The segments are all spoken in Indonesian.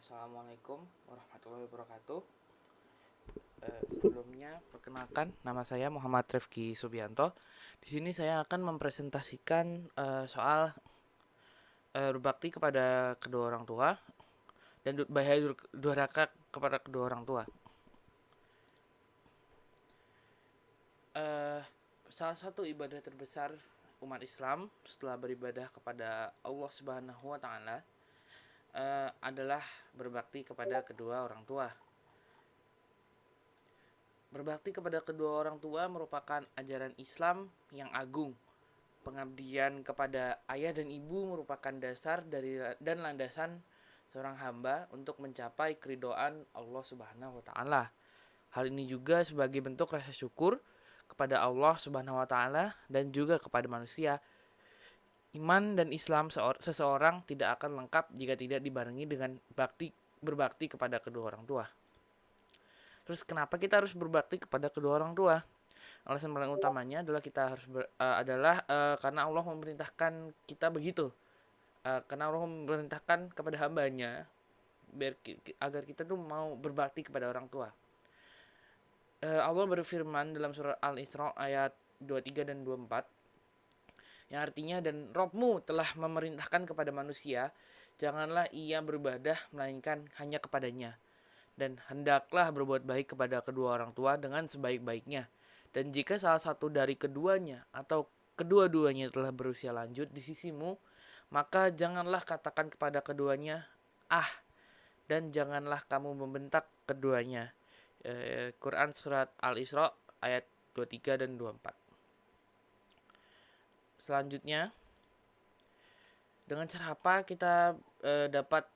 Assalamualaikum warahmatullahi wabarakatuh. Sebelumnya perkenalkan, nama saya Muhammad Rifki Subianto. Di sini saya akan mempresentasikan soal berbakti kepada kedua orang tua dan bahaya durhaka kepada kedua orang tua. Eh, Salah satu ibadah terbesar umat Islam setelah beribadah kepada Allah Subhanahu wa taala adalah berbakti kepada kedua orang tua. Berbakti kepada kedua orang tua merupakan ajaran Islam yang agung. Pengabdian kepada ayah dan ibu merupakan dasar dan landasan seorang hamba untuk mencapai keridhaan Allah Subhanahu wa taala. Hal ini juga sebagai bentuk rasa syukur kepada Allah Subhanahu wa taala dan juga kepada manusia. Iman dan Islam seseorang tidak akan lengkap jika tidak dibarengi dengan berbakti kepada kedua orang tua. Terus kenapa kita harus berbakti kepada kedua orang tua? Alasan paling utamanya adalah karena Allah memerintahkan kita begitu. Karena Allah memerintahkan kepada hambanya agar kita tuh mau berbakti kepada orang tua. Allah berfirman dalam surah Al-Isra ayat 23 dan 24 yang artinya, dan Robmu telah memerintahkan kepada manusia, janganlah ia beribadah melainkan hanya kepadanya, dan hendaklah berbuat baik kepada kedua orang tua dengan sebaik-baiknya. Dan jika salah satu dari keduanya atau kedua-duanya telah berusia lanjut di sisimu, maka janganlah katakan kepada keduanya, ah, dan janganlah kamu membentak keduanya. Quran surat Al-Isra ayat 23 dan 24. Selanjutnya, dengan cara apa kita dapat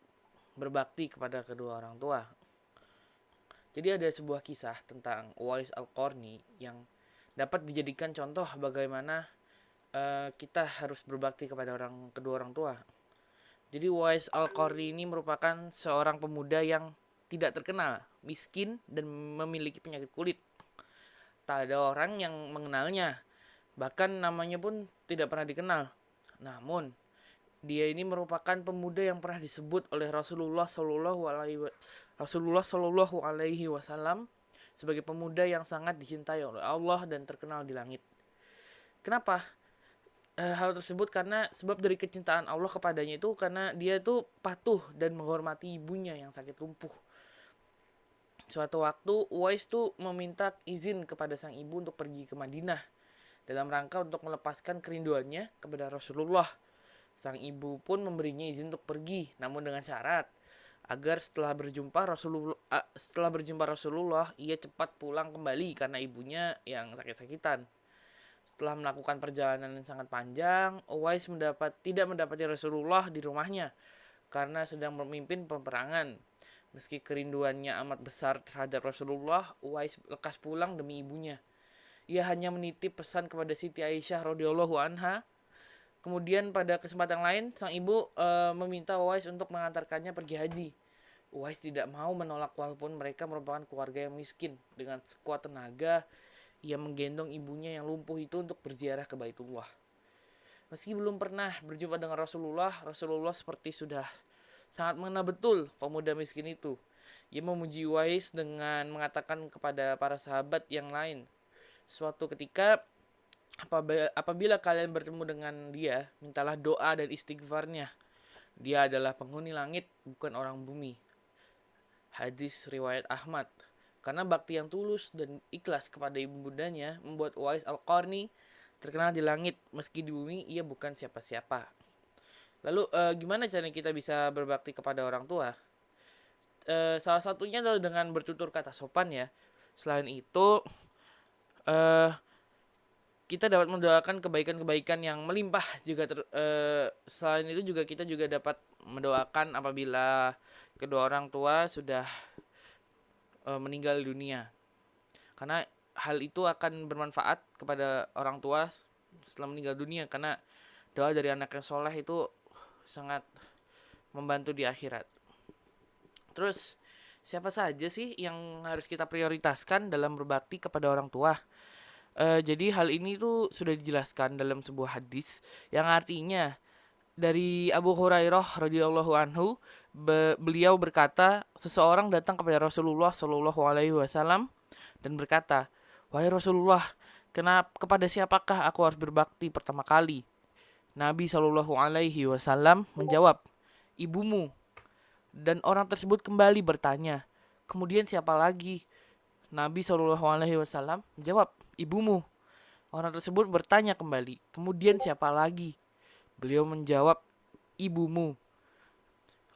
berbakti kepada kedua orang tua? Jadi ada sebuah kisah tentang Uwais Al-Qarni yang dapat dijadikan contoh bagaimana kita harus berbakti kepada kedua orang tua. Jadi Uwais Al-Qarni ini merupakan seorang pemuda yang tidak terkenal, miskin, dan memiliki penyakit kulit. Tak ada orang yang mengenalnya, bahkan namanya pun tidak pernah dikenal. Namun, dia ini merupakan pemuda yang pernah disebut oleh Rasulullah Shallallahu Alaihi Wasallam sebagai pemuda yang sangat dicintai oleh Allah dan terkenal di langit. Kenapa? Hal tersebut karena sebab dari kecintaan Allah kepadanya itu karena dia itu patuh dan menghormati ibunya yang sakit lumpuh. Suatu waktu Uwais tuh meminta izin kepada sang ibu untuk pergi ke Madinah dalam rangka untuk melepaskan kerinduannya kepada Rasulullah. Sang ibu pun memberinya izin untuk pergi, namun dengan syarat agar setelah berjumpa Rasulullah, ia cepat pulang kembali karena ibunya yang sakit-sakitan. Setelah melakukan perjalanan yang sangat panjang, Uwais tidak mendapati Rasulullah di rumahnya karena sedang memimpin peperangan. Meski kerinduannya amat besar terhadap Rasulullah, Uwais lekas pulang demi ibunya. Ia hanya menitip pesan kepada Siti Aisyah radhiyallahu anha. Kemudian pada kesempatan lain, sang ibu meminta Uwais untuk mengantarkannya pergi haji. Uwais tidak mau menolak walaupun mereka merupakan keluarga yang miskin. Dengan sekuat tenaga, ia menggendong ibunya yang lumpuh itu untuk berziarah ke Baitullah. Meski belum pernah berjumpa dengan Rasulullah seperti sudah sangat mengenal betul pemuda miskin itu. Ia memuji Uwais dengan mengatakan kepada para sahabat yang lain, suatu ketika apabila kalian bertemu dengan dia, mintalah doa dan istighfarnya. Dia adalah penghuni langit, bukan orang bumi. Hadis riwayat Ahmad. Karena bakti yang tulus dan ikhlas kepada ibu bundanya membuat Uwais Al-Qarni terkenal di langit, meski di bumi ia bukan siapa-siapa. Lalu gimana caranya kita bisa berbakti kepada orang tua? Salah satunya adalah dengan bertutur kata sopan ya. Selain itu, uh, kita dapat mendoakan kebaikan-kebaikan yang melimpah juga. Selain itu juga kita juga dapat mendoakan apabila kedua orang tua sudah meninggal dunia. Karena hal itu akan bermanfaat kepada orang tua setelah meninggal dunia, karena doa dari anak yang soleh itu sangat membantu di akhirat. Terus siapa saja sih yang harus kita prioritaskan dalam berbakti kepada orang tua? Jadi hal ini tuh sudah dijelaskan dalam sebuah hadis yang artinya Dari Abu Hurairah radhiyallahu anhu, beliau berkata, seseorang datang kepada Rasulullah Shallallahu alaihi wasallam dan berkata, "Wahai Rasulullah, kepada siapakah aku harus berbakti pertama kali?" Nabi Shallallahu alaihi wasallam menjawab, "Ibumu." Dan orang tersebut kembali bertanya, "Kemudian siapa lagi?" Nabi Shallallahu alaihi wasallam menjawab, "Ibumu." Orang tersebut bertanya kembali, "Kemudian siapa lagi?" Beliau menjawab, "Ibumu."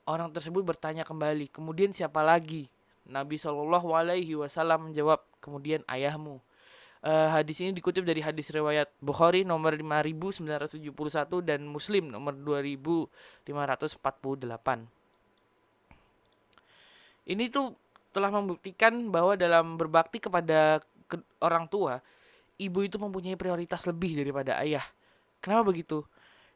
Orang tersebut bertanya kembali, "Kemudian siapa lagi?" Nabi Shallallahu alaihi wasallam menjawab, "Kemudian ayahmu." Hadis ini dikutip dari hadis riwayat Bukhari nomor 5971 dan Muslim nomor 2548. Ini tuh telah membuktikan bahwa dalam berbakti kepada orang tua, ibu itu mempunyai prioritas lebih daripada ayah. Kenapa begitu?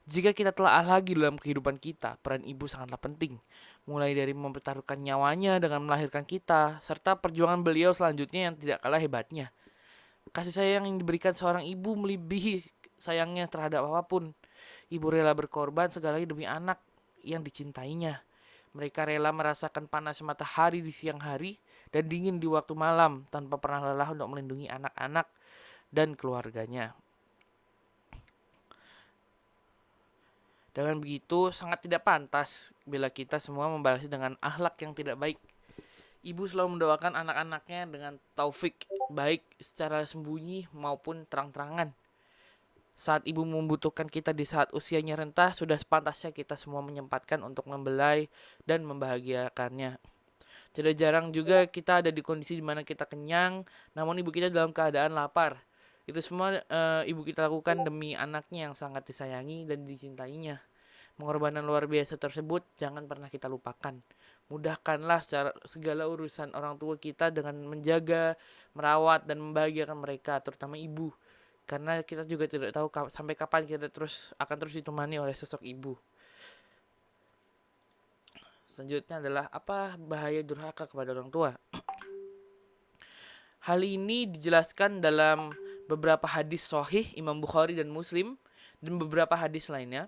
Jika kita telah lagi dalam kehidupan kita, peran ibu sangatlah penting. Mulai dari mempertaruhkan nyawanya dengan melahirkan kita, serta perjuangan beliau selanjutnya yang tidak kalah hebatnya. Kasih sayang yang diberikan seorang ibu melebihi sayangnya terhadap apapun. Ibu rela berkorban segalanya demi anak yang dicintainya. Mereka rela merasakan panas matahari di siang hari dan dingin di waktu malam tanpa pernah lelah untuk melindungi anak-anak dan keluarganya. Dengan begitu, sangat tidak pantas bila kita semua membalasnya dengan akhlak yang tidak baik. Ibu selalu mendoakan anak-anaknya dengan taufik, baik secara sembunyi maupun terang-terangan. Saat ibu membutuhkan kita di saat usianya renta, sudah sepantasnya kita semua menyempatkan untuk membelai dan membahagiakannya. Tidak jarang juga kita ada di kondisi di mana kita kenyang, namun ibu kita dalam keadaan lapar. Itu semua ibu kita lakukan demi anaknya yang sangat disayangi dan dicintainya. Pengorbanan luar biasa tersebut jangan pernah kita lupakan. Mudahkanlah segala urusan orang tua kita dengan menjaga, merawat, dan membahagiakan mereka, terutama ibu. Karena kita juga tidak tahu sampai kapan kita akan terus ditemani oleh sosok ibu. Selanjutnya adalah apa bahaya durhaka kepada orang tua. Hal ini dijelaskan dalam beberapa hadis sahih Imam Bukhari dan Muslim dan beberapa hadis lainnya.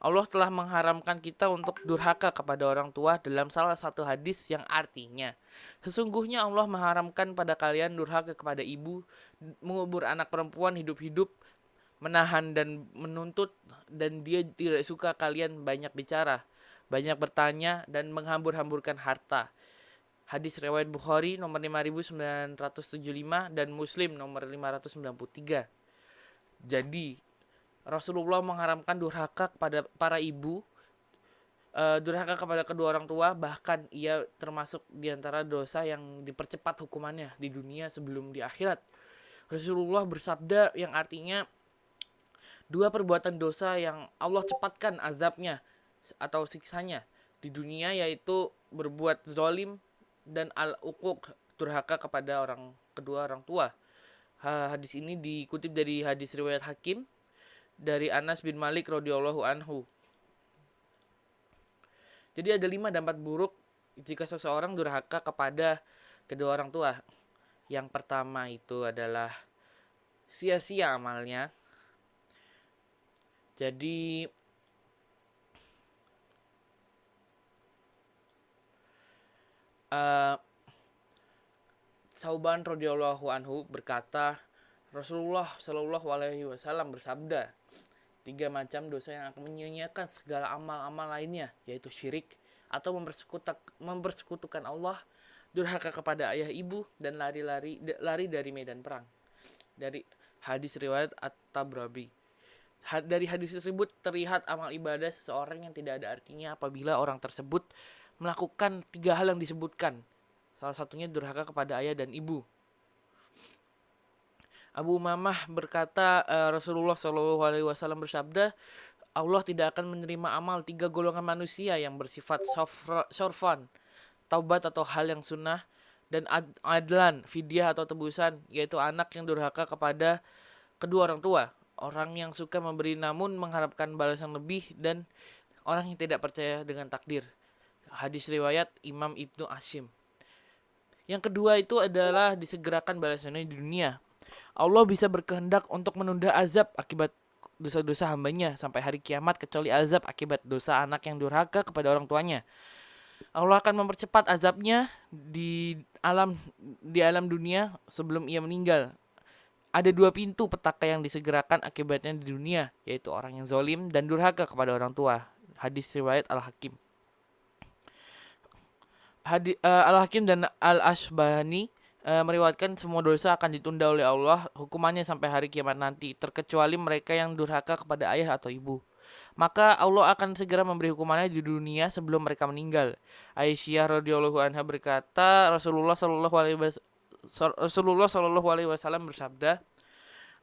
Allah telah mengharamkan kita untuk durhaka kepada orang tua dalam salah satu hadis yang artinya, sesungguhnya Allah mengharamkan pada kalian durhaka kepada ibu, mengubur anak perempuan hidup-hidup, menahan dan menuntut, dan dia tidak suka kalian banyak bicara, banyak bertanya, dan menghambur-hamburkan harta. Hadis riwayat Bukhari nomor 5975 dan Muslim nomor 593. Jadi Rasulullah mengharamkan durhaka kepada para ibu, durhaka kepada kedua orang tua, bahkan ia termasuk diantara dosa yang dipercepat hukumannya di dunia sebelum di akhirat. Rasulullah bersabda yang artinya, dua perbuatan dosa yang Allah cepatkan azabnya atau siksanya di dunia, yaitu berbuat zalim dan al-uquq, durhaka kepada kedua orang tua. Hadis ini dikutip dari hadis riwayat Hakim dari Anas bin Malik radhiyallahu anhu. Jadi ada 5 dampak buruk jika seseorang durhaka kepada kedua orang tua. Yang pertama itu adalah sia-sia amalnya. Jadi Sauban radhiyallahu anhu berkata, Rasulullah Shallallahu alaihi wasallam bersabda, 3 macam dosa yang akan menyia-nyiakan segala amal-amal lainnya, yaitu syirik atau mempersekutukan Allah, durhaka kepada ayah ibu, dan lari dari medan perang. Dari hadis riwayat At-Tabrabi. Dari hadis tersebut terlihat amal ibadah seseorang yang tidak ada artinya apabila orang tersebut melakukan 3 hal yang disebutkan. Salah satunya durhaka kepada ayah dan ibu. Abu Umamah berkata, Rasulullah Shallallahu alaihi wasallam bersabda, Allah tidak akan menerima amal 3 golongan manusia yang bersifat sorfan, taubat atau hal yang sunnah, dan adlan, fidyah atau tebusan, yaitu anak yang durhaka kepada kedua orang tua, orang yang suka memberi namun mengharapkan balasan lebih, dan orang yang tidak percaya dengan takdir. Hadis riwayat Imam Ibnu Asyim. Yang kedua itu adalah disegerakan balasannya di dunia. Allah bisa berkehendak untuk menunda azab akibat dosa-dosa hambanya sampai hari kiamat kecuali azab akibat dosa anak yang durhaka kepada orang tuanya. Allah akan mempercepat azabnya di alam dunia sebelum ia meninggal. Ada dua pintu petaka yang disegerakan akibatnya di dunia, yaitu orang yang zalim dan durhaka kepada orang tua. Hadis riwayat Al-Hakim. Al-Hakim dan Al-Ashbahani meriwayatkan semua dosa akan ditunda oleh Allah hukumannya sampai hari kiamat nanti, terkecuali mereka yang durhaka kepada ayah atau ibu. Maka Allah akan segera memberi hukumannya di dunia sebelum mereka meninggal. Aisyah radhiyallahu anha berkata, Rasulullah Shallallahu Alaihi Wasallam bersabda,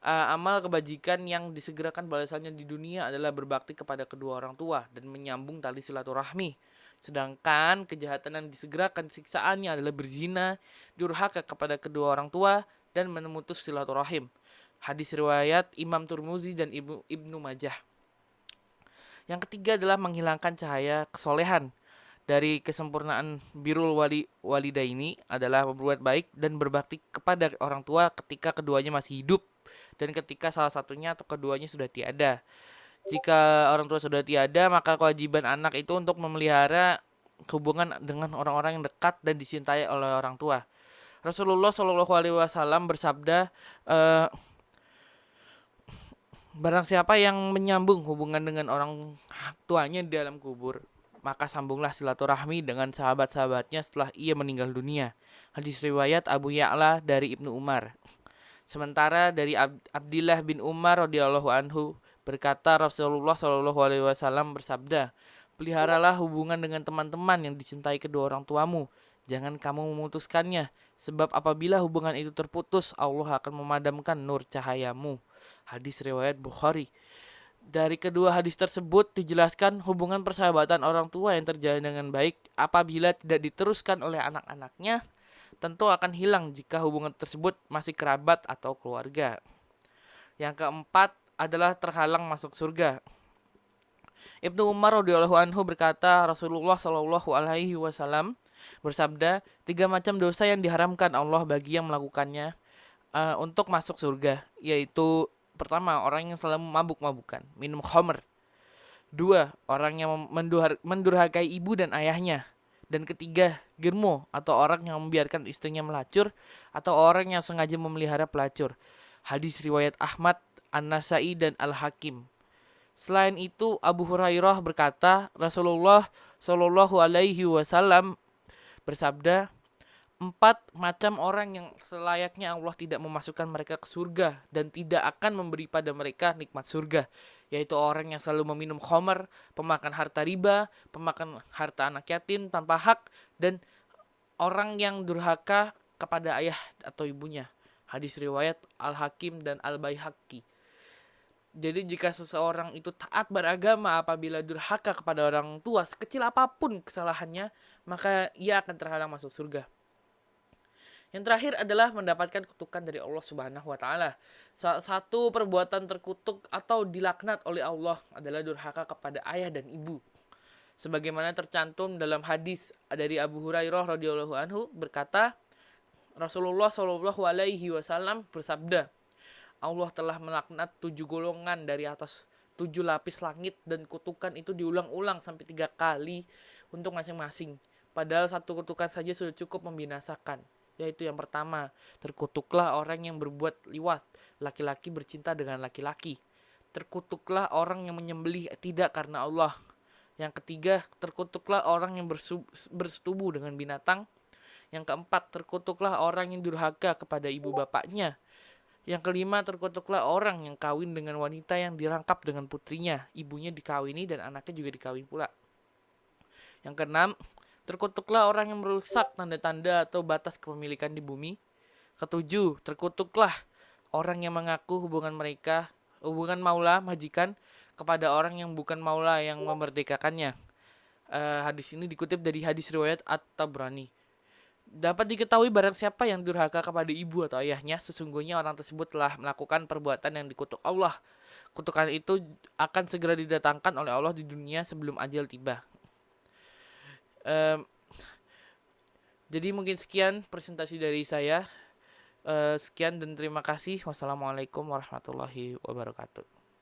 amal kebajikan yang disegerakan balasannya di dunia adalah berbakti kepada kedua orang tua dan menyambung tali silaturahmi. Sedangkan kejahatan yang disegerakan siksaannya adalah berzina, durhaka kepada kedua orang tua, dan memutus silaturahim. Hadis riwayat Imam Turmuzi dan Ibnu Majah. Yang ketiga adalah menghilangkan cahaya kesolehan. Dari kesempurnaan birrul walidaini adalah berbuat baik dan berbakti kepada orang tua ketika keduanya masih hidup dan ketika salah satunya atau keduanya sudah tiada. Jika orang tua sudah tiada, maka kewajiban anak itu untuk memelihara hubungan dengan orang-orang yang dekat dan dicintai oleh orang tua. Rasulullah Shallallahu Alaihi Wasallam bersabda, barang siapa yang menyambung hubungan dengan orang tuanya di dalam kubur, maka sambunglah silaturahmi dengan sahabat-sahabatnya setelah ia meninggal dunia. Hadis riwayat Abu Ya'la dari Ibnu Umar. Sementara dari Abdillah bin Umar radhiyallahu anhu berkata, Rasulullah Shallallahu Alaihi Wasallam bersabda, peliharalah hubungan dengan teman-teman yang dicintai kedua orang tuamu. Jangan kamu memutuskannya, sebab apabila hubungan itu terputus, Allah akan memadamkan nur cahayamu. Hadis riwayat Bukhari. Dari kedua hadis tersebut dijelaskan hubungan persahabatan orang tua yang terjalin dengan baik apabila tidak diteruskan oleh anak-anaknya tentu akan hilang jika hubungan tersebut masih kerabat atau keluarga. Yang keempat adalah terhalang masuk surga. Ibnu Umar radhiyallahu anhu berkata, Rasulullah Shallallahu Alaihi Wasallam bersabda, 3 macam dosa yang diharamkan Allah bagi yang melakukannya untuk masuk surga, yaitu pertama, orang yang selalu mabuk-mabukan, minum khamr. 2, orang yang mendurhakai ibu dan ayahnya. Dan ketiga, germo atau orang yang membiarkan istrinya melacur atau orang yang sengaja memelihara pelacur. Hadis riwayat Ahmad, An-Nasai dan Al-Hakim. Selain itu, Abu Hurairah berkata, Rasulullah Shallallahu Alaihi Wasallam bersabda, 4 macam orang yang selayaknya Allah tidak memasukkan mereka ke surga dan tidak akan memberi pada mereka nikmat surga, yaitu orang yang selalu meminum khamar, pemakan harta riba, pemakan harta anak yatim tanpa hak, dan orang yang durhaka kepada ayah atau ibunya. Hadis riwayat Al-Hakim dan Al-Baihaqi. Jadi jika seseorang itu taat beragama apabila durhaka kepada orang tua sekecil apapun kesalahannya, maka ia akan terhalang masuk surga. Yang terakhir adalah mendapatkan kutukan dari Allah Subhanahu wa taala. Salah satu perbuatan terkutuk atau dilaknat oleh Allah adalah durhaka kepada ayah dan ibu. Sebagaimana tercantum dalam hadis dari Abu Hurairah radhiyallahu anhu berkata, Rasulullah Shallallahu Alaihi Wasallam bersabda, Allah telah melaknat 7 golongan dari atas 7 lapis langit dan kutukan itu diulang-ulang sampai 3 kali untuk masing-masing. Padahal satu kutukan saja sudah cukup membinasakan. Yaitu yang pertama, terkutuklah orang yang berbuat liwat, laki-laki bercinta dengan laki-laki. Terkutuklah orang yang menyembelih tidak karena Allah. Yang ketiga, terkutuklah orang yang bersetubuh dengan binatang. Yang keempat, terkutuklah orang yang durhaka kepada ibu bapaknya. Yang kelima, terkutuklah orang yang kawin dengan wanita yang dirangkap dengan putrinya, ibunya dikawini dan anaknya juga dikawin pula. Yang keenam, terkutuklah orang yang merusak tanda-tanda atau batas kepemilikan di bumi. Ketujuh, terkutuklah orang yang mengaku hubungan maula majikan kepada orang yang bukan maula yang memerdekakannya. Hadis ini dikutip dari hadis riwayat At-Tabrani. Dapat diketahui barang siapa yang durhaka kepada ibu atau ayahnya, sesungguhnya orang tersebut telah melakukan perbuatan yang dikutuk Allah. Kutukan itu akan segera didatangkan oleh Allah di dunia sebelum ajal tiba. Jadi mungkin sekian presentasi dari saya. Sekian dan terima kasih. Wassalamualaikum warahmatullahi wabarakatuh.